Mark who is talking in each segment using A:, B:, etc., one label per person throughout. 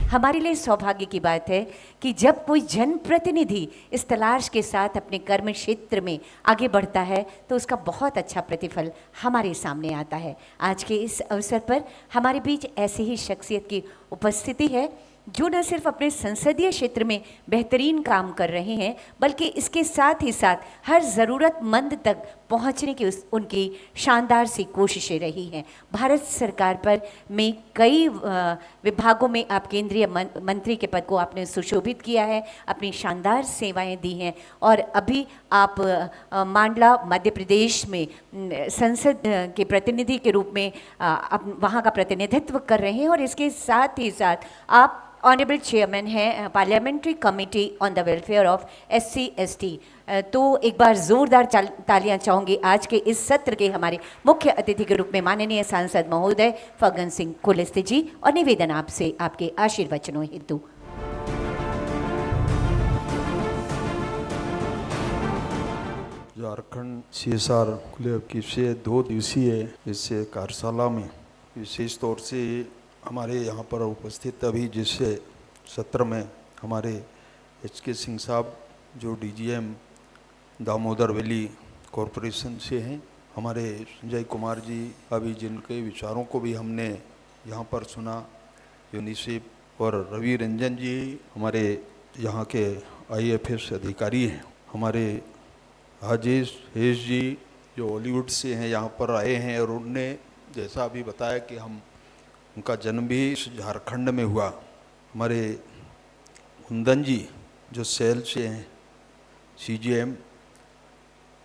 A: हमारे लिए सौभाग्य की बात है कि जब कोई जनप्रतिनिधि इस तलाश के साथ अपने कर्म क्षेत्र में आगे बढ़ता है तो उसका बहुत अच्छा प्रतिफल हमारे सामने आता है। आज के इस अवसर पर हमारे बीच ऐसी ही शख्सियत की उपस्थिति है जो न सिर्फ अपने संसदीय क्षेत्र में बेहतरीन काम कर रहे हैं, बल्कि इसके साथ ही साथ हर ज़रूरतमंद तक पहुंचने की उनकी शानदार सी कोशिशें रही हैं। भारत सरकार पर में कई विभागों में आप केंद्रीय मंत्री के पद को आपने सुशोभित किया है, अपनी शानदार सेवाएं दी हैं और अभी आप मांडला मध्य प्रदेश में संसद के प्रतिनिधि के रूप में वहाँ का प्रतिनिधित्व कर रहे हैं और इसके साथ ही साथ आप ऑनरेबल चेयरमैन हैं parliamentary committee on the welfare of SC/ST। तो एक बार जोरदार तालियां चाहूंगी आज के इस सत्र के हमारे मुख्य अतिथि के रूप में माननीय सांसद महोदय फग्गन सिंह कुलस्ते जी, और निवेदन आपसे आपके आशीर्वचनों हेतु।
B: झारखंड CSR क्लब की से 2 दिवसीय इस कार्यशाला में विशेष तौर से हमारे यहाँ पर उपस्थित अभी जिस सत्र में हमारे HK सिंह साहब जो DGM दामोदर वैली कॉरपोरेशन से हैं, हमारे संजय कुमार जी अभी जिनके विचारों को भी हमने यहाँ पर सुना, यूनिसेफ, और रवि रंजन जी हमारे यहाँ के IFS अधिकारी हैं, हमारे हाजिज हेश जी जो हॉलीवुड से हैं यहाँ पर आए हैं, और उनने जैसा अभी बताया कि उनका जन्म भी झारखंड में हुआ। हमारे कुंदन जी जो सेल से हैं CGM,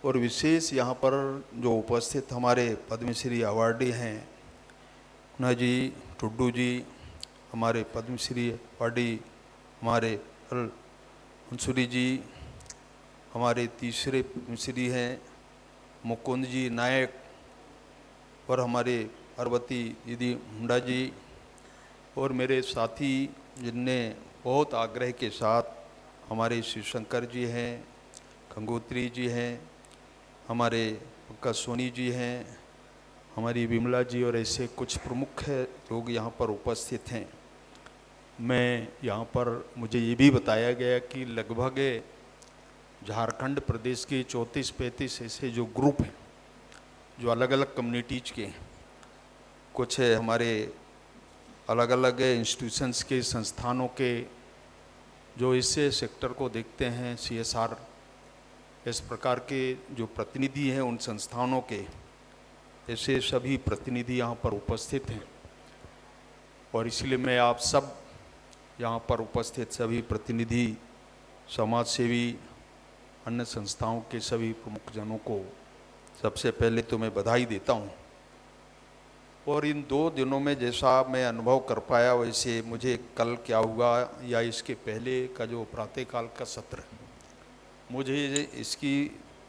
B: और विशेष यहाँ पर जो उपस्थित हमारे पद्मश्री अवार्डी हैं उन्ना जी, टुड्डू जी, हमारे पद्मश्री अवार्डी हमारे हंसुरी जी, हमारे तीसरे पद्मश्री हैं मुकुंद जी नायक, और हमारे पार्वती दीदी मुंडा जी, और मेरे साथी जिनने बहुत आग्रह के साथ हमारे शिवशंकर जी हैं, गंगोत्री जी हैं, हमारे पंकज सोनी जी हैं, हमारी विमला जी, और ऐसे कुछ प्रमुख लोग यहाँ पर उपस्थित हैं। मैं यहाँ पर मुझे ये भी बताया गया कि लगभग झारखंड प्रदेश के 34-35 ऐसे जो ग्रुप हैं जो अलग अलग कम्युनिटीज के हैं, कुछ हमारे अलग अलग इंस्टीट्यूशंस के संस्थानों के जो इससे सेक्टर को देखते हैं, CSR इस प्रकार के जो प्रतिनिधि हैं उन संस्थानों के, ऐसे सभी प्रतिनिधि यहाँ पर उपस्थित हैं। और इसलिए मैं आप सब यहाँ पर उपस्थित सभी प्रतिनिधि, समाज सेवी, अन्य संस्थाओं के सभी प्रमुख जनों को सबसे पहले तो मैं बधाई देता हूँ। और इन 2 दिनों में जैसा मैं अनुभव कर पाया, वैसे मुझे कल क्या हुआ या इसके पहले का जो प्रातःकाल का सत्र, मुझे इसकी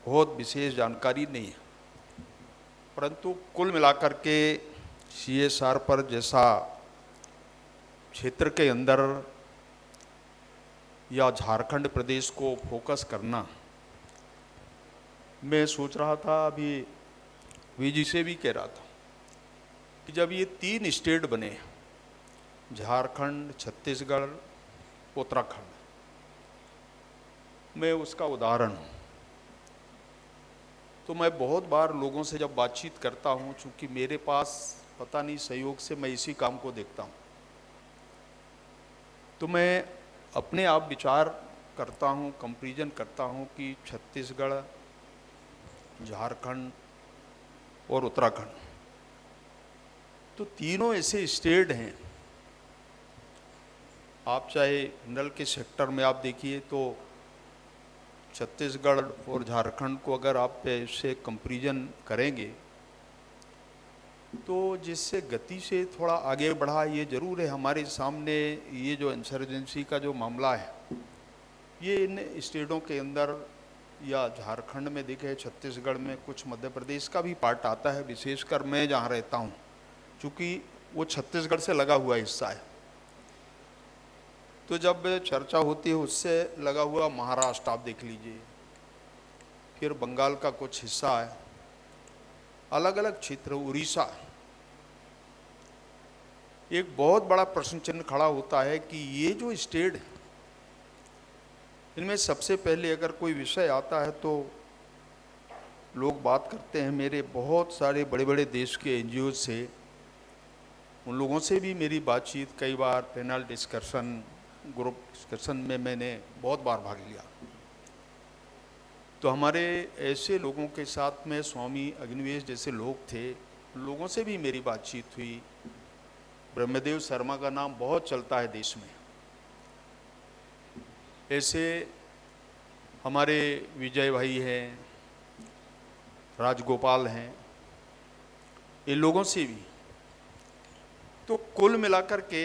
B: बहुत विशेष जानकारी नहीं है, परंतु कुल मिलाकर के CSR पर जैसा क्षेत्र के अंदर या झारखंड प्रदेश को फोकस करना, मैं सोच रहा था, अभी VG से भी कह रहा था कि जब ये 3 स्टेट बने, झारखंड, छत्तीसगढ़, उत्तराखंड, मैं उसका उदाहरण हूँ। तो मैं बहुत बार लोगों से जब बातचीत करता हूँ, चूँकि मेरे पास पता नहीं सहयोग से मैं इसी काम को देखता हूँ, तो मैं अपने आप विचार करता हूँ, कंपैरिजन करता हूँ कि छत्तीसगढ़, झारखंड और उत्तराखंड, तो तीनों ऐसे स्टेट हैं, आप चाहे नल के सेक्टर में आप देखिए तो छत्तीसगढ़ और झारखंड को अगर आप इससे कंपैरिजन करेंगे तो जिससे गति से थोड़ा आगे बढ़ा ये जरूर है। हमारे सामने ये जो इंसर्जेंसी का जो मामला है, ये इन स्टेटों के अंदर या झारखंड में देखे, छत्तीसगढ़ में, कुछ मध्य प्रदेश का भी पार्ट आता है, विशेषकर मैं जहाँ रहता हूँ, चूँकि वो छत्तीसगढ़ से लगा हुआ हिस्सा है। तो जब चर्चा होती है उससे लगा हुआ महाराष्ट्र आप देख लीजिए, फिर बंगाल का कुछ हिस्सा है, अलग अलग क्षेत्र, उड़ीसा, एक बहुत बड़ा प्रश्न चिन्ह खड़ा होता है कि ये जो स्टेट, इनमें सबसे पहले अगर कोई विषय आता है तो लोग बात करते हैं। मेरे बहुत सारे बड़े बड़े देश के एनजीओ से, उन लोगों से भी मेरी बातचीत, कई बार पैनल डिस्कशन, ग्रुप डिस्कशन में मैंने बहुत बार भाग लिया। तो हमारे ऐसे लोगों के साथ में स्वामी अग्निवेश जैसे लोग थे, उन लोगों से भी मेरी बातचीत हुई। ब्रह्मदेव शर्मा का नाम बहुत चलता है देश में। ऐसे हमारे विजय भाई हैं, राजगोपाल हैं, इन लोगों से भी। तो कुल मिलाकर के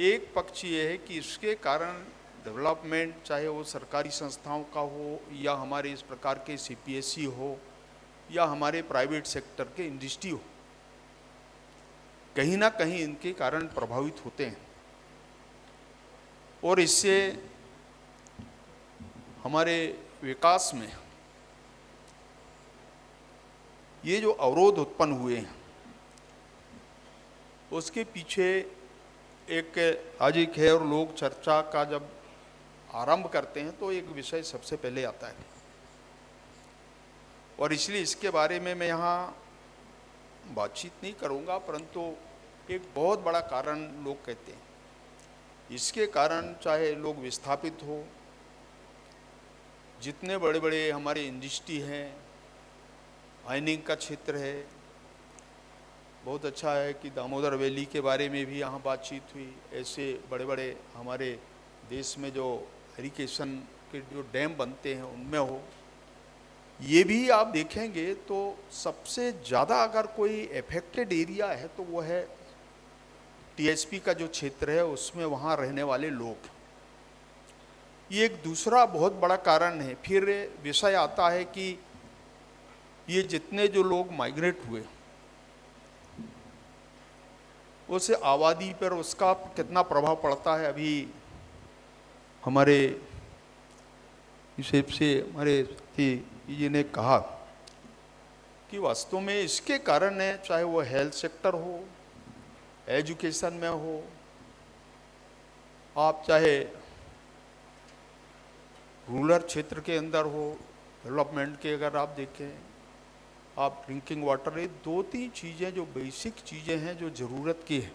B: एक पक्ष ये है कि इसके कारण डेवलपमेंट, चाहे वो सरकारी संस्थाओं का हो या हमारे इस प्रकार के सीपीएससी हो या हमारे प्राइवेट सेक्टर के इंडस्ट्री हो, कहीं ना कहीं इनके कारण प्रभावित होते हैं। और इससे हमारे विकास में ये जो अवरोध उत्पन्न हुए हैं, उसके पीछे एक सामाजिक है। और लोग चर्चा का जब आरंभ करते हैं तो एक विषय सबसे पहले आता है, और इसलिए इसके बारे में मैं यहाँ बातचीत नहीं करूँगा, परंतु एक बहुत बड़ा कारण लोग कहते हैं। इसके कारण चाहे लोग विस्थापित हो, जितने बड़े बड़े हमारे इंडस्ट्री हैं, माइनिंग का क्षेत्र है, बहुत अच्छा है कि दामोदर वैली के बारे में भी यहाँ बातचीत हुई। ऐसे बड़े बड़े हमारे देश में जो इरिगेशन के जो डैम बनते हैं उनमें हो, ये भी आप देखेंगे तो सबसे ज़्यादा अगर कोई अफेक्टेड एरिया है तो वो है टीएसपी का जो क्षेत्र है, उसमें वहाँ रहने वाले लोग। ये एक दूसरा बहुत बड़ा कारण है। फिर विषय आता है कि ये जितने जो लोग माइग्रेट हुए, उस आबादी पर उसका कितना प्रभाव पड़ता है। अभी हमारे हिसाब से हमारे जी ने कहा कि वास्तव में इसके कारण है, चाहे वो हेल्थ सेक्टर हो, एजुकेशन में हो, आप चाहे रूरल क्षेत्र के अंदर हो, डेवलपमेंट के अगर आप देखें, आप ड्रिंकिंग वाटर, ये दो तीन चीज़ें जो बेसिक चीज़ें हैं, जो ज़रूरत की है,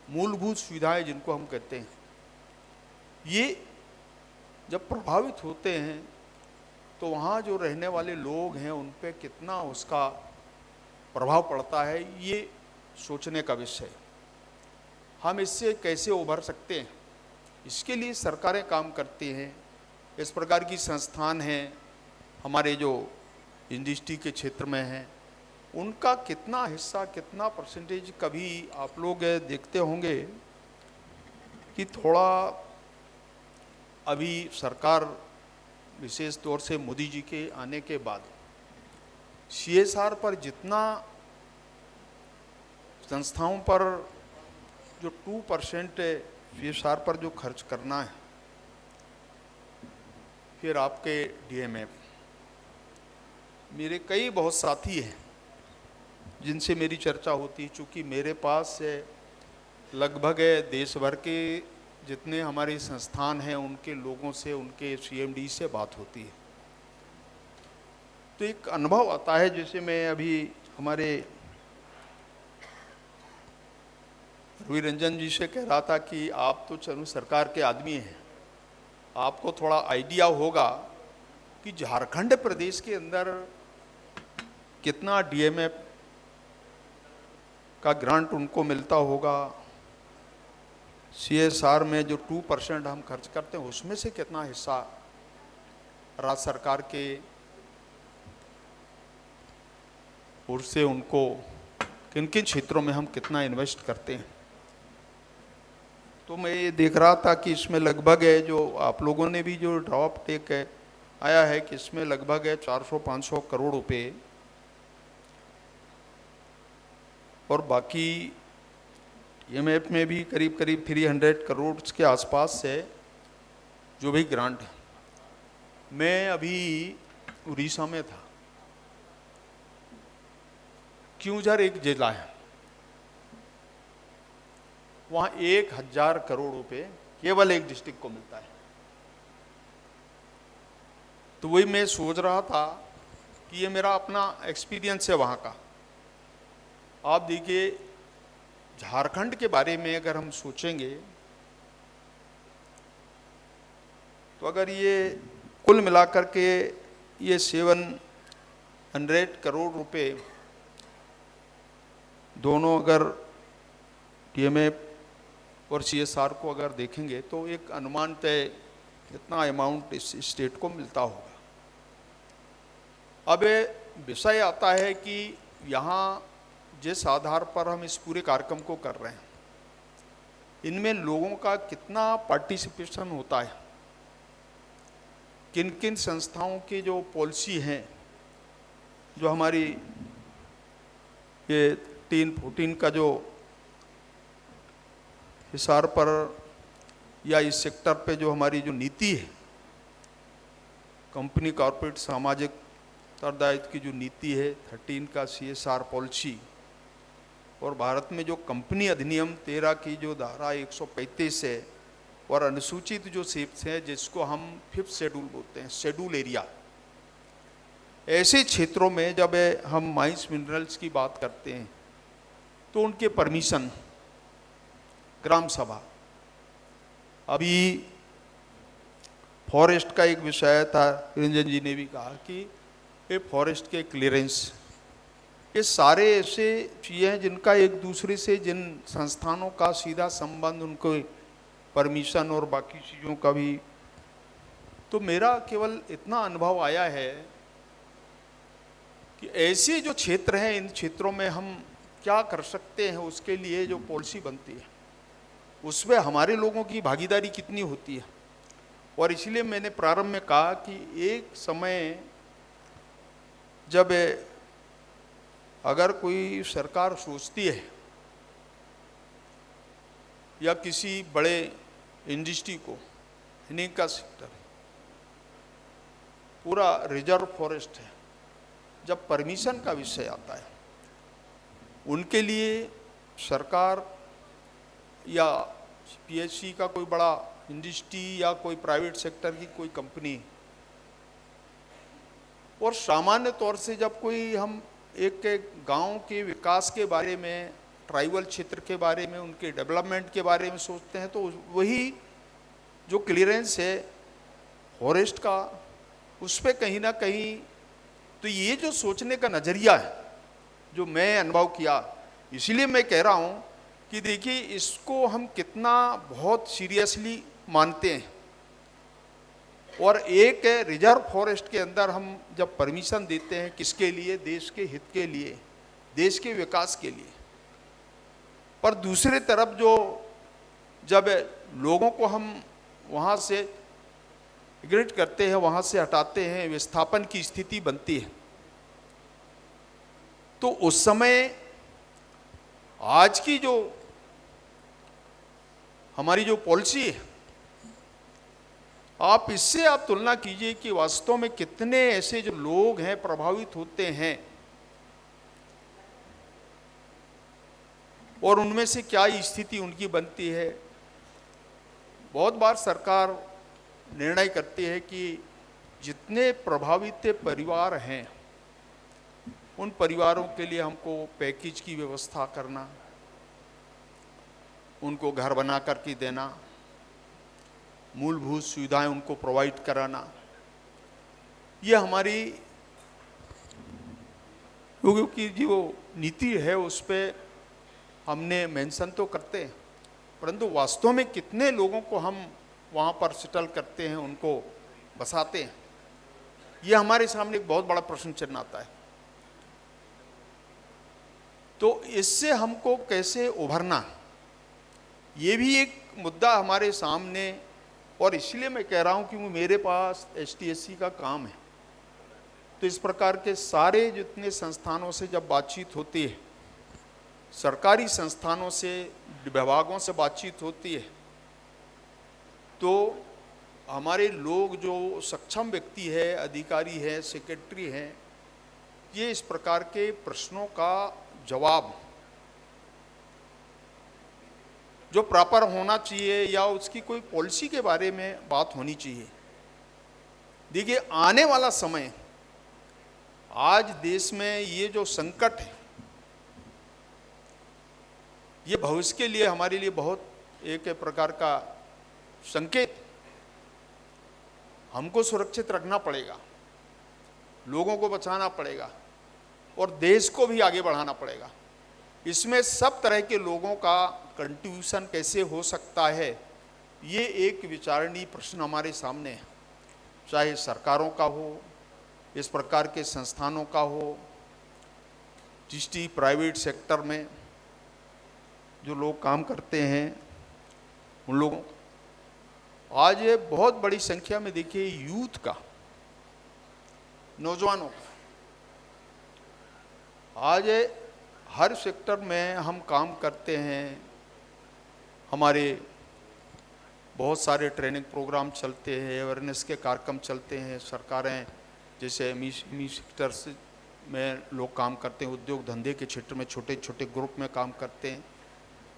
B: मूलभूत सुविधाएं जिनको हम कहते हैं, ये जब प्रभावित होते हैं तो वहाँ जो रहने वाले लोग हैं उन पे कितना उसका प्रभाव पड़ता है, ये सोचने का विषय है। हम इससे कैसे उभर सकते हैं, इसके लिए सरकारें काम करती हैं। इस प्रकार की संस्थान हैं हमारे जो इंडस्ट्री के क्षेत्र में हैं, उनका कितना हिस्सा, कितना परसेंटेज, कभी आप लोग देखते होंगे कि थोड़ा अभी सरकार, विशेष तौर से मोदी जी के आने के बाद, सीएसआर पर जितना संस्थाओं पर जो 2% सीएसआर पर जो खर्च करना है, फिर आपके डीएमएफ, मेरे कई बहुत साथी हैं जिनसे मेरी चर्चा होती है। चूँकि मेरे पास लगभग देश भर के जितने हमारे संस्थान हैं उनके लोगों से, उनके सीएमडी से बात होती है, तो एक अनुभव आता है। जैसे मैं अभी हमारे रवि रंजन जी से कह रहा था कि आप तो चलो सरकार के आदमी हैं, आपको थोड़ा आइडिया होगा कि झारखंड प्रदेश के अंदर कितना डीएमएफ का ग्रांट उनको मिलता होगा, सीएसआर में जो 2% हम खर्च करते हैं उसमें से कितना हिस्सा राज्य सरकार के ओर से उनको किन किन क्षेत्रों में हम कितना इन्वेस्ट करते हैं। तो मैं ये देख रहा था कि इसमें लगभग है, जो आप लोगों ने भी जो ड्राफ्ट एक आया है, कि इसमें लगभग है 400-500 करोड़ रुपए, और बाकी ईएमएफ में भी करीब करीब 300 करोड़ के आसपास है जो भी ग्रांट है। मैं अभी उड़ीसा में था, क्योंझर एक जिला है, वहाँ 1,000 करोड़ रुपए केवल एक डिस्ट्रिक्ट को मिलता है। तो वही मैं सोच रहा था कि ये मेरा अपना एक्सपीरियंस है वहाँ का। आप देखिए, झारखंड के बारे में अगर हम सोचेंगे तो अगर ये कुल मिलाकर के ये 700 करोड़ रुपए दोनों अगर TMF और CSR को अगर देखेंगे तो एक अनुमानतः इतना अमाउंट इस स्टेट को मिलता होगा। अब विषय आता है कि यहाँ जिस आधार पर हम इस पूरे कार्यक्रम को कर रहे हैं, इनमें लोगों का कितना पार्टिसिपेशन होता है, किन किन संस्थाओं की जो पॉलिसी हैं, जो हमारी ये 14 का जो हिसार पर या इस सेक्टर पे जो हमारी जो नीति है, कंपनी कॉर्पोरेट सामाजिक उत्तरदायित्व की जो नीति है 13 का CSR पॉलिसी, और भारत में जो कंपनी अधिनियम 13 की जो धारा 135 है, और अनुसूचित जो क्षेत्र है जिसको हम 5th शेड्यूल बोलते हैं, शेड्यूल एरिया, ऐसे क्षेत्रों में जब हम माइंस मिनरल्स की बात करते हैं तो उनके परमिशन ग्राम सभा, अभी फॉरेस्ट का एक विषय था, रंजन जी ने भी कहा कि ये फॉरेस्ट के क्लियरेंस, ये सारे ऐसे चीज़ें हैं जिनका एक दूसरे से, जिन संस्थानों का सीधा संबंध, उनको परमिशन और बाकी चीज़ों का भी। तो मेरा केवल इतना अनुभव आया है कि ऐसे जो क्षेत्र हैं, इन क्षेत्रों में हम क्या कर सकते हैं, उसके लिए जो पॉलिसी बनती है उसमें हमारे लोगों की भागीदारी कितनी होती है। और इसलिए मैंने प्रारंभ में कहा कि एक समय जब अगर कोई सरकार सोचती है या किसी बड़े इंडस्ट्री को, इन्हीं का सेक्टर पूरा रिजर्व फॉरेस्ट है, जब परमिशन का विषय आता है, उनके लिए सरकार या PSC का कोई बड़ा इंडस्ट्री या कोई प्राइवेट सेक्टर की कोई कंपनी, और सामान्य तौर से जब कोई हम एक गांव के विकास के बारे में, ट्राइबल क्षेत्र के बारे में, उनके डेवलपमेंट के बारे में सोचते हैं, तो वही जो क्लियरेंस है फॉरेस्ट का, उस पर कहीं ना कहीं, तो ये जो सोचने का नज़रिया है जो मैं अनुभव किया, इसलिए मैं कह रहा हूँ कि देखिए इसको हम कितना बहुत सीरियसली मानते हैं। और एक रिजर्व फॉरेस्ट के अंदर हम जब परमिशन देते हैं, किसके लिए? देश के हित के लिए, देश के विकास के लिए। पर दूसरे तरफ जो जब लोगों को हम वहाँ से इग्रेट करते हैं, वहाँ से हटाते हैं, विस्थापन की स्थिति बनती है, तो उस समय आज की जो हमारी जो पॉलिसी है, आप इससे आप तुलना कीजिए कि वास्तव में कितने ऐसे जो लोग हैं प्रभावित होते हैं, और उनमें से क्या स्थिति उनकी बनती है। बहुत बार सरकार निर्णय करती है कि जितने प्रभावित परिवार हैं, उन परिवारों के लिए हमको पैकेज की व्यवस्था करना, उनको घर बना करके देना, मूलभूत सुविधाएं उनको प्रोवाइड कराना, ये हमारी क्योंकि जो नीति है उस पर हमने मेंशन तो करते हैं, परंतु वास्तव में कितने लोगों को हम वहाँ पर सेटल करते हैं, उनको बसाते हैं, ये हमारे सामने एक बहुत बड़ा प्रश्न चिन्ह आता है। तो इससे हमको कैसे उभरना, ये भी एक मुद्दा हमारे सामने, और इसलिए मैं कह रहा हूँ कि मेरे पास HTSC का काम है, तो इस प्रकार के सारे जितने संस्थानों से जब बातचीत होती है, सरकारी संस्थानों से, विभागों से बातचीत होती है, तो हमारे लोग जो सक्षम व्यक्ति है, अधिकारी है, सेक्रेटरी हैं, ये इस प्रकार के प्रश्नों का जवाब
C: जो प्रॉपर होना चाहिए या उसकी कोई पॉलिसी के बारे में बात होनी चाहिए। देखिए, आने वाला समय, आज देश में ये जो संकट है, ये भविष्य के लिए हमारे लिए बहुत एक प्रकार का संकेत। हमको सुरक्षित रखना पड़ेगा, लोगों को बचाना पड़ेगा और देश को भी आगे बढ़ाना पड़ेगा। इसमें सब तरह के लोगों का कंट्रीब्यूशन कैसे हो सकता है, ये एक विचारणीय प्रश्न हमारे सामने है। चाहे सरकारों का हो, इस प्रकार के संस्थानों का हो, जिसकी प्राइवेट सेक्टर में जो लोग काम करते हैं, उन लोगों, आज ये बहुत बड़ी संख्या में देखिए यूथ का, नौजवानों का, आज हर सेक्टर में हम काम करते हैं। हमारे बहुत सारे ट्रेनिंग प्रोग्राम चलते हैं, अवेयरनेस के कार्यक्रम चलते हैं। सरकारें जैसे एमएसएमई सेक्टर में लोग काम करते हैं, उद्योग धंधे के क्षेत्र में छोटे छोटे ग्रुप में काम करते हैं,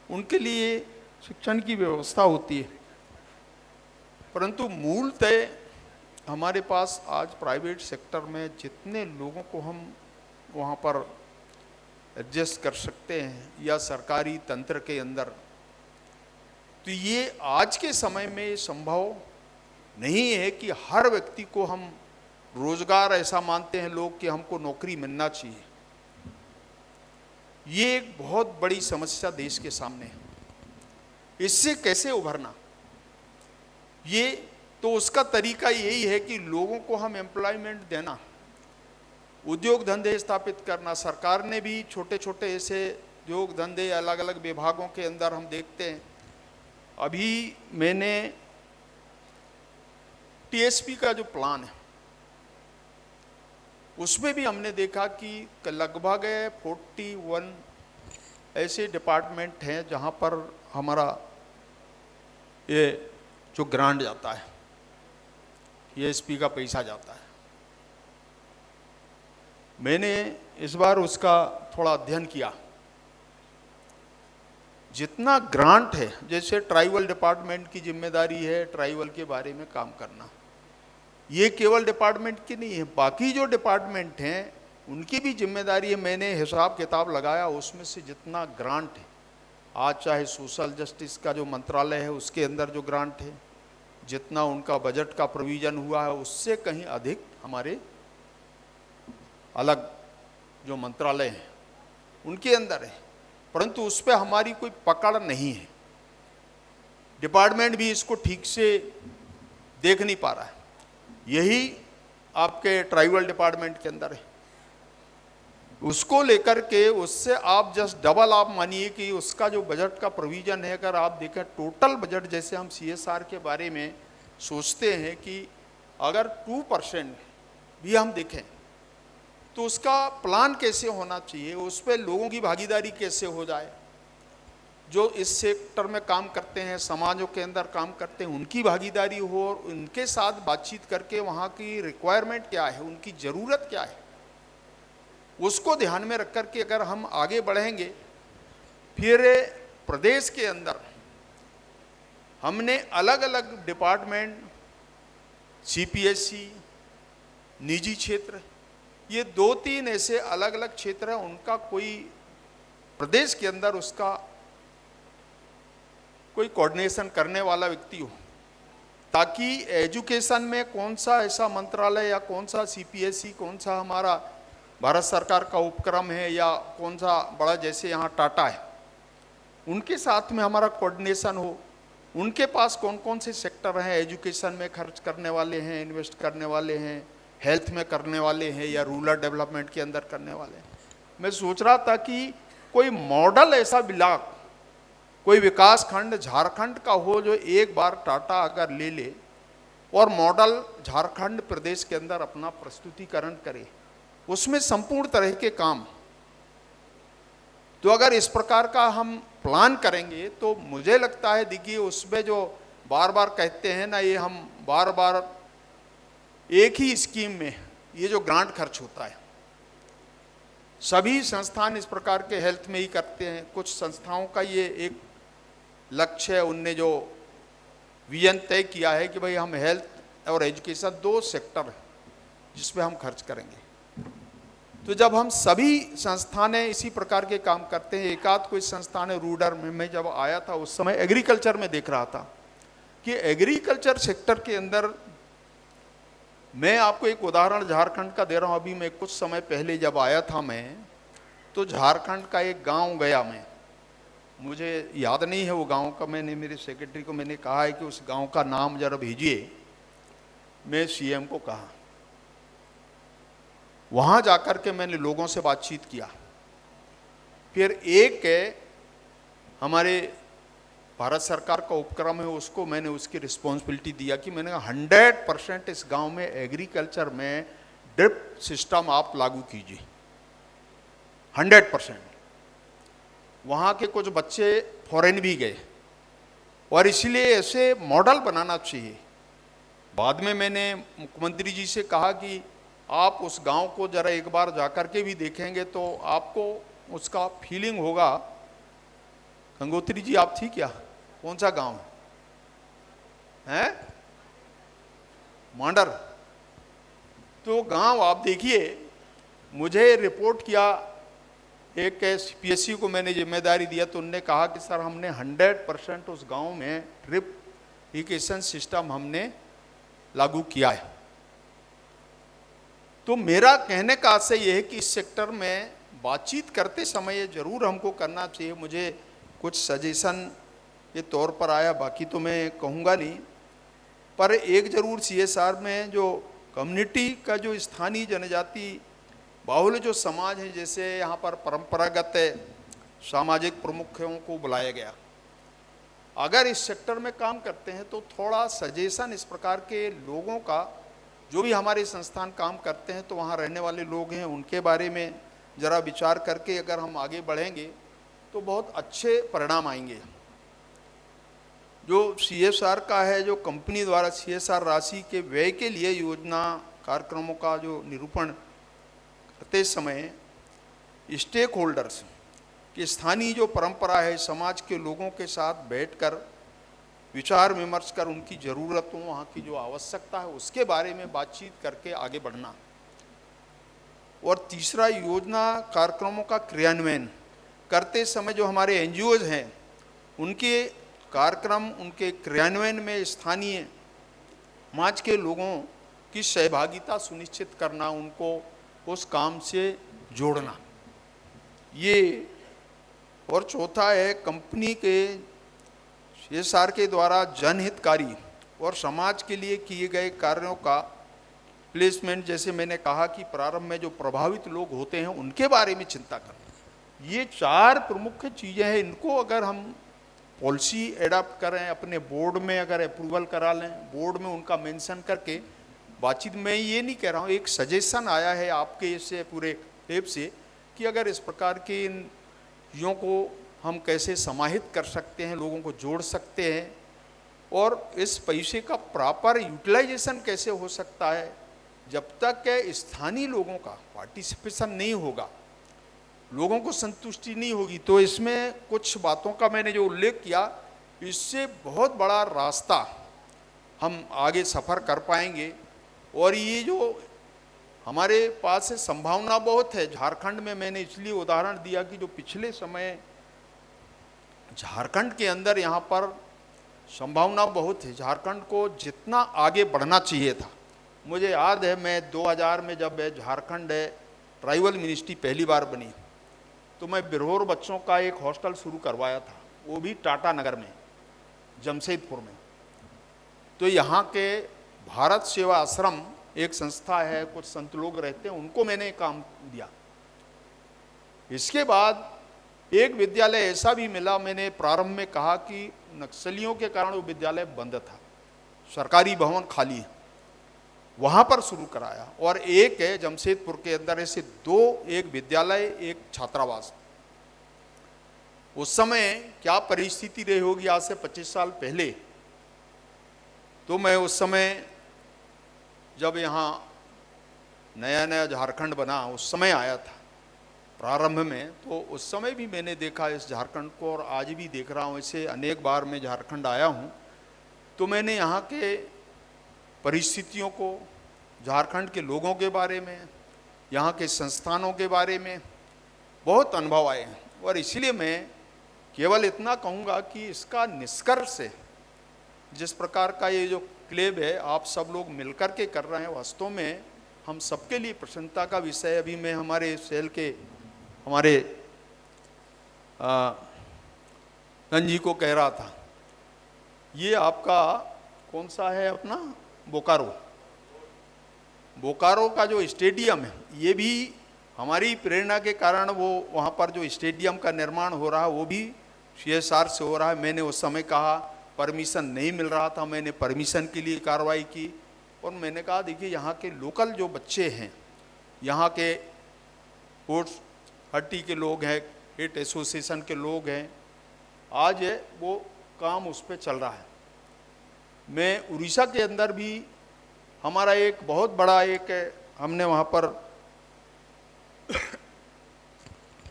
C: उनके लिए शिक्षण की व्यवस्था होती है। परंतु मूलतः हमारे पास आज प्राइवेट सेक्टर में जितने लोगों को हम वहाँ पर एडजस्ट कर सकते हैं या सरकारी तंत्र के अंदर, तो ये आज के समय में संभव नहीं है कि हर व्यक्ति को हम रोजगार, ऐसा मानते हैं लोग कि हमको नौकरी मिलना चाहिए। ये एक बहुत बड़ी समस्या देश के सामने है। इससे कैसे उभरना, ये तो उसका तरीका यही है कि लोगों को हम एम्प्लॉयमेंट देना, उद्योग धंधे स्थापित करना। सरकार ने भी छोटे छोटे ऐसे उद्योग धंधे अलग अलग विभागों के अंदर हम देखते हैं। अभी मैंने टीएसपी का जो प्लान है, उसमें भी हमने देखा कि लगभग 41 ऐसे डिपार्टमेंट हैं जहां पर हमारा ये जो ग्रांट जाता है, टीएसपी का पैसा जाता है। मैंने इस बार उसका थोड़ा अध्ययन किया। जितना ग्रांट है, जैसे ट्राइबल डिपार्टमेंट की जिम्मेदारी है ट्राइबल के बारे में काम करना, ये केवल डिपार्टमेंट की नहीं है, बाकी जो डिपार्टमेंट हैं उनकी भी जिम्मेदारी है। मैंने हिसाब किताब लगाया, उसमें से जितना ग्रांट है आज, चाहे सोशल जस्टिस का जो मंत्रालय है उसके अंदर जो ग्रांट है, जितना उनका बजट का प्रोविजन हुआ है, उससे कहीं अधिक हमारे अलग जो मंत्रालय हैं उनके अंदर है। परंतु उस पर हमारी कोई पकड़ नहीं है, डिपार्टमेंट भी इसको ठीक से देख नहीं पा रहा है। यही आपके ट्राइबल डिपार्टमेंट के अंदर है, उसको लेकर के उससे आप जस्ट डबल आप मानिए कि उसका जो बजट का प्रोविजन है, अगर आप देखें टोटल बजट, जैसे हम सीएसआर के बारे में सोचते हैं कि अगर 2% भी हम देखें तो उसका प्लान कैसे होना चाहिए, उस पर लोगों की भागीदारी कैसे हो जाए, जो इस सेक्टर में काम करते हैं, समाजों के अंदर काम करते हैं, उनकी भागीदारी हो और उनके साथ बातचीत करके वहाँ की रिक्वायरमेंट क्या है, उनकी ज़रूरत क्या है, उसको ध्यान में रख कर के अगर हम आगे बढ़ेंगे। फिर प्रदेश के अंदर हमने अलग अलग डिपार्टमेंट, सीपीएससी, निजी क्षेत्र, ये 2-3 ऐसे अलग अलग क्षेत्र हैं, उनका कोई प्रदेश के अंदर उसका कोई कोऑर्डिनेशन करने वाला व्यक्ति हो, ताकि एजुकेशन में कौन सा ऐसा मंत्रालय या कौन सा सीपीएससी, कौन सा हमारा भारत सरकार का उपक्रम है या कौन सा बड़ा जैसे यहाँ टाटा है, उनके साथ में हमारा कोऑर्डिनेशन हो। उनके पास कौन कौन से सेक्टर हैं, एजुकेशन में खर्च करने वाले हैं, इन्वेस्ट करने वाले हैं, हेल्थ में करने वाले हैं या रूरल डेवलपमेंट के अंदर करने वाले हैं। मैं सोच रहा था कि कोई मॉडल ऐसा ब्लॉक, कोई विकास खंड झारखंड का हो जो एक बार टाटा अगर ले ले और मॉडल झारखंड प्रदेश के अंदर अपना प्रस्तुतिकरण करे, उसमें संपूर्ण तरह के काम। तो अगर इस प्रकार का हम प्लान करेंगे तो मुझे लगता है, देखिए उसमें जो बार बार कहते हैं ना, ये हम बार बार एक ही स्कीम में ये जो ग्रांट खर्च होता है, सभी संस्थान इस प्रकार के हेल्थ में ही करते हैं। कुछ संस्थाओं का ये एक लक्ष्य है, उनने जो विजन तय किया है कि भाई हम हेल्थ और एजुकेशन 2 सेक्टर है जिस पे हम खर्च करेंगे। तो जब हम सभी संस्थानें इसी प्रकार के काम करते हैं, एक आध कोई संस्थान है रूरल में, मैं जब आया था उस समय एग्रीकल्चर में देख रहा था कि एग्रीकल्चर सेक्टर के अंदर, मैं आपको एक उदाहरण झारखंड का दे रहा हूँ। अभी मैं कुछ समय पहले जब आया था मैं, तो झारखंड का एक गांव गया मैं, मुझे याद नहीं है वो गांव का, मैंने मेरे सेक्रेटरी को मैंने कहा है कि उस गांव का नाम जरा भेजिए, मैं सीएम को कहा। वहां जाकर के मैंने लोगों से बातचीत किया। फिर एक हमारे भारत सरकार का उपक्रम है, उसको मैंने उसकी रिस्पॉन्सिबिलिटी दिया कि मैंने 100% इस गांव में एग्रीकल्चर में ड्रिप सिस्टम आप लागू कीजिए, 100%। वहाँ के कुछ बच्चे फॉरेन भी गए और इसलिए ऐसे मॉडल बनाना चाहिए। बाद में मैंने मुख्यमंत्री जी से कहा कि आप उस गांव को जरा एक बार जाकर के भी देखेंगे तो आपको उसका फीलिंग होगा। गंगोत्री जी आप थी क्या? कौन सा गांव है? मांडर। तो गांव आप देखिए, मुझे रिपोर्ट किया, एक सीपीएससी को मैंने जिम्मेदारी दिया तो उनने कहा कि सर हमने 100% उस गांव में ड्रिप इरिगेशन सिस्टम हमने लागू किया है। तो मेरा कहने का आशय यह है कि इस सेक्टर में बातचीत करते समय ये जरूर हमको करना चाहिए। मुझे कुछ सजेशन के तौर पर आया, बाकी तो मैं कहूँगा नहीं, पर एक जरूर सीएसआर में जो कम्युनिटी का जो स्थानीय जनजाति बाहुल्य जो समाज है, जैसे यहाँ पर परंपरागत सामाजिक प्रमुखों को बुलाया गया, अगर इस सेक्टर में काम करते हैं तो थोड़ा सजेशन इस प्रकार के लोगों का, जो भी हमारे संस्थान काम करते हैं तो वहाँ रहने वाले लोग हैं, उनके बारे में ज़रा विचार करके अगर हम आगे बढ़ेंगे तो बहुत अच्छे परिणाम आएंगे। जो सीएसआर का है, जो कंपनी द्वारा सीएसआर राशि के व्यय के लिए योजना कार्यक्रमों का जो निरूपण करते समय स्टेक होल्डर्स की स्थानीय जो परंपरा है, समाज के लोगों के साथ बैठकर विचार विमर्श कर उनकी ज़रूरतों, वहाँ की जो आवश्यकता है उसके बारे में बातचीत करके आगे बढ़ना। और तीसरा, योजना कार्यक्रमों का क्रियान्वयन करते समय जो हमारे एनजीओज हैं उनके कार्यक्रम, उनके क्रियान्वयन में स्थानीय समाज के लोगों की सहभागिता सुनिश्चित करना, उनको उस काम से जोड़ना। ये और चौथा है, कंपनी के सीएसआर के द्वारा जनहितकारी और समाज के लिए किए गए कार्यों का प्लेसमेंट, जैसे मैंने कहा कि प्रारंभ में जो प्रभावित लोग होते हैं उनके बारे में चिंता करना। ये 4 प्रमुख चीज़ें हैं। इनको अगर हम पॉलिसी एडॉप्ट करें, अपने बोर्ड में अगर अप्रूवल करा लें, बोर्ड में उनका मेंशन करके बातचीत में, ये नहीं कह रहा हूँ, एक सजेशन आया है आपके इससे पूरे टेप से कि अगर इस प्रकार के इन चीज़ों को हम कैसे समाहित कर सकते हैं, लोगों को जोड़ सकते हैं, और इस पैसे का प्रॉपर यूटिलाइजेशन कैसे हो सकता है। जब तक के स्थानीय लोगों का पार्टिसिपेशन नहीं होगा, लोगों को संतुष्टि नहीं होगी, तो इसमें कुछ बातों का मैंने जो उल्लेख किया, इससे बहुत बड़ा रास्ता हम आगे सफ़र कर पाएंगे। और ये जो हमारे पास है संभावना बहुत है। झारखंड में मैंने इसलिए उदाहरण दिया कि जो पिछले समय झारखंड के अंदर यहाँ पर संभावना बहुत है। झारखंड को जितना आगे बढ़ना चाहिए था, मुझे याद है मैं 2000 में जब झारखंड ट्राइबल मिनिस्ट्री पहली बार बनी तो मैं बिरहोर बच्चों का एक हॉस्टल शुरू करवाया था, वो भी टाटा नगर में, जमशेदपुर में। तो यहाँ के भारत सेवा आश्रम एक संस्था है, कुछ संत लोग रहते हैं, उनको मैंने काम दिया। इसके बाद एक विद्यालय ऐसा भी मिला, मैंने प्रारंभ में कहा कि नक्सलियों के कारण वो विद्यालय बंद था, सरकारी भवन खाली है, वहाँ पर शुरू कराया। और एक है जमशेदपुर के अंदर, ऐसे 2, एक विद्यालय, एक छात्रावास। उस समय क्या परिस्थिति रही होगी, आज से 25 साल पहले, तो मैं उस समय जब यहाँ नया नया झारखंड बना, उस समय आया था। प्रारंभ में, तो उस समय भी मैंने देखा इस झारखंड को और आज भी देख रहा हूँ। इससे अनेक बार मैं झारखंड आया हूँ तो मैंने यहाँ के परिस्थितियों को, झारखंड के लोगों के बारे में, यहाँ के संस्थानों के बारे में बहुत अनुभव आए हैं। और इसलिए मैं केवल इतना कहूँगा कि इसका निष्कर्ष है, जिस प्रकार का ये जो क्लेब है आप सब लोग मिलकर के कर रहे हैं, वास्तव में हम सबके लिए प्रसन्नता का विषय है। अभी मैं हमारे सेल के हमारे गंजी को कह रहा था, ये आपका कौन सा है अपना बोकारो का जो स्टेडियम है, ये भी हमारी प्रेरणा के कारण वो वहाँ पर जो स्टेडियम का निर्माण हो रहा है वो भी CSR से हो रहा है। मैंने उस समय कहा, परमिशन नहीं मिल रहा था, मैंने परमिशन के लिए कार्रवाई की और मैंने कहा देखिए यहाँ के लोकल जो बच्चे हैं, यहाँ के स्पोर्ट्स हट्टी के लोग हैं, हिट एसोसिएशन के लोग हैं, आज वो काम उस पर चल रहा है। मैं उड़ीसा के अंदर भी हमारा एक बहुत बड़ा हमने वहाँ पर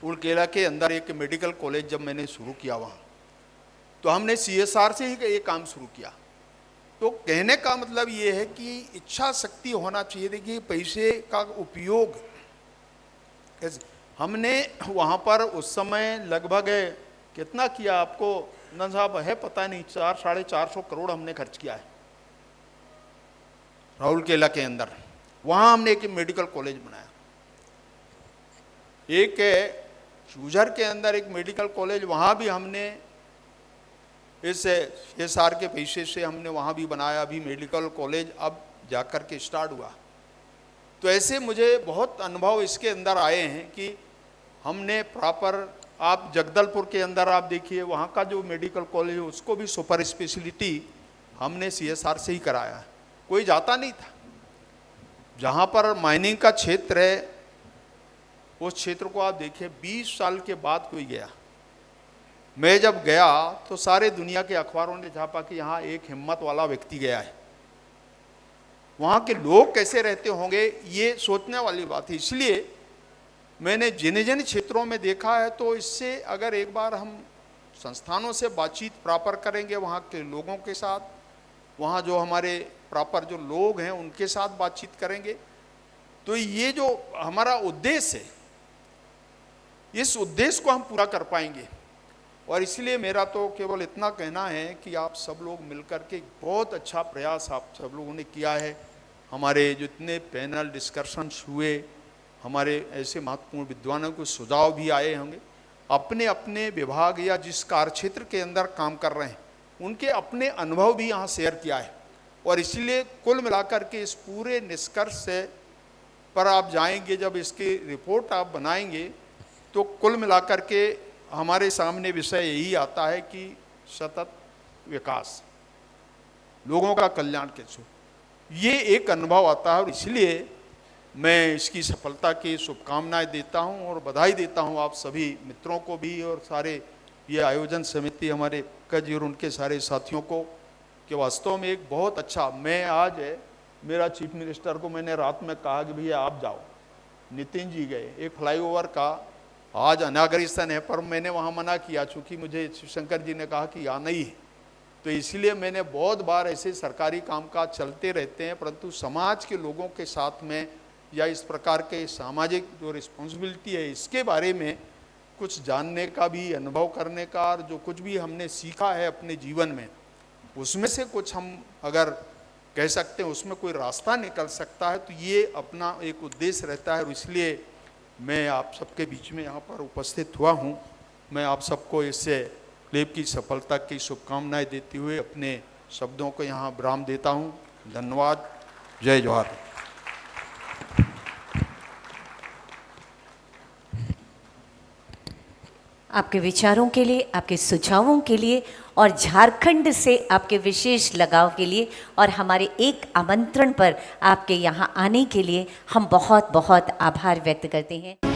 C: उड़केला के अंदर एक मेडिकल कॉलेज जब मैंने शुरू किया वहाँ, तो हमने CSR से ही ये काम शुरू किया। तो कहने का मतलब ये है कि इच्छा शक्ति होना चाहिए। देखिए पैसे का उपयोग कैसे, हमने वहाँ पर उस समय लगभग कितना किया आपको नंद साहब है पता नहीं, 400-450 करोड़ हमने खर्च किया है राउरकेला के अंदर। वहाँ हमने एक मेडिकल कॉलेज बनाया, एक चूझर के अंदर एक मेडिकल कॉलेज, वहाँ भी हमने इस CSR के पैसे से हमने वहाँ भी बनाया। अभी मेडिकल कॉलेज अब जाकर के स्टार्ट हुआ। तो ऐसे मुझे बहुत अनुभव इसके अंदर आए हैं कि हमने प्रॉपर, आप जगदलपुर के अंदर आप देखिए वहाँ का जो मेडिकल कॉलेज है उसको भी सुपर स्पेशलिटी हमने CSR से ही कराया है। कोई जाता नहीं था। जहाँ पर माइनिंग का क्षेत्र है उस क्षेत्र को आप देखिए 20 साल के बाद कोई गया। मैं जब गया तो सारे दुनिया के अखबारों ने छापा कि यहाँ एक हिम्मत वाला व्यक्ति गया है। वहाँ के लोग कैसे रहते होंगे ये सोचने वाली बात है। इसलिए मैंने जिन जिन क्षेत्रों में देखा है, तो इससे अगर एक बार हम संस्थानों से बातचीत प्रॉपर करेंगे, वहाँ के लोगों के साथ, वहाँ जो हमारे प्रॉपर जो लोग हैं उनके साथ बातचीत करेंगे, तो ये जो हमारा उद्देश्य है, इस उद्देश्य को हम पूरा कर पाएंगे। और इसलिए मेरा तो केवल इतना कहना है कि आप सब लोग मिलकर के बहुत अच्छा प्रयास आप सब लोगों ने किया है। हमारे जितने पैनल डिस्कशंस हुए, हमारे ऐसे महत्वपूर्ण विद्वानों को सुझाव भी आए होंगे, अपने अपने विभाग या जिस कार्यक्षेत्र के अंदर काम कर रहे हैं उनके अपने अनुभव भी यहाँ शेयर किया है। और इसलिए कुल मिलाकर के इस पूरे निष्कर्ष पर आप जाएंगे, जब इसकी रिपोर्ट आप बनाएंगे, तो कुल मिलाकर के हमारे सामने विषय यही आता है कि सतत विकास, लोगों का कल्याण कैसे, ये एक अनुभव आता है। और इसलिए मैं इसकी सफलता की शुभकामनाएं देता हूं और बधाई देता हूं आप सभी मित्रों को भी और सारे ये आयोजन समिति हमारे कज और उनके सारे साथियों को, कि वास्तव में एक बहुत अच्छा, मैं आज मेरा चीफ मिनिस्टर को मैंने रात में कहा कि भैया आप जाओ, नितिन जी गए, एक फ्लाईओवर का आज अनागरिशन है, पर मैंने वहाँ मना किया चूँकि मुझे शिवशंकर जी ने कहा कि आना ही है। तो इसलिए मैंने बहुत बार ऐसे सरकारी कामकाज चलते रहते हैं, परंतु समाज के लोगों के साथ में या इस प्रकार के सामाजिक जो रिस्पॉन्सिबिलिटी है इसके बारे में कुछ जानने का भी, अनुभव करने का, और जो कुछ भी हमने सीखा है अपने जीवन में उसमें से कुछ हम अगर कह सकते हैं उसमें कोई रास्ता निकल सकता है, तो ये अपना एक उद्देश्य रहता है। और इसलिए मैं आप सबके बीच में यहाँ पर उपस्थित हुआ हूँ। मैं आप सबको इससे क्लेब की सफलता की शुभकामनाएं देते हुए अपने शब्दों को यहाँ विराम देता हूँ। धन्यवाद। जय जवाहर।
A: आपके विचारों के लिए, आपके सुझावों के लिए और झारखंड से आपके विशेष लगाव के लिए और हमारे एक आमंत्रण पर आपके यहाँ आने के लिए हम बहुत बहुत आभार व्यक्त करते हैं।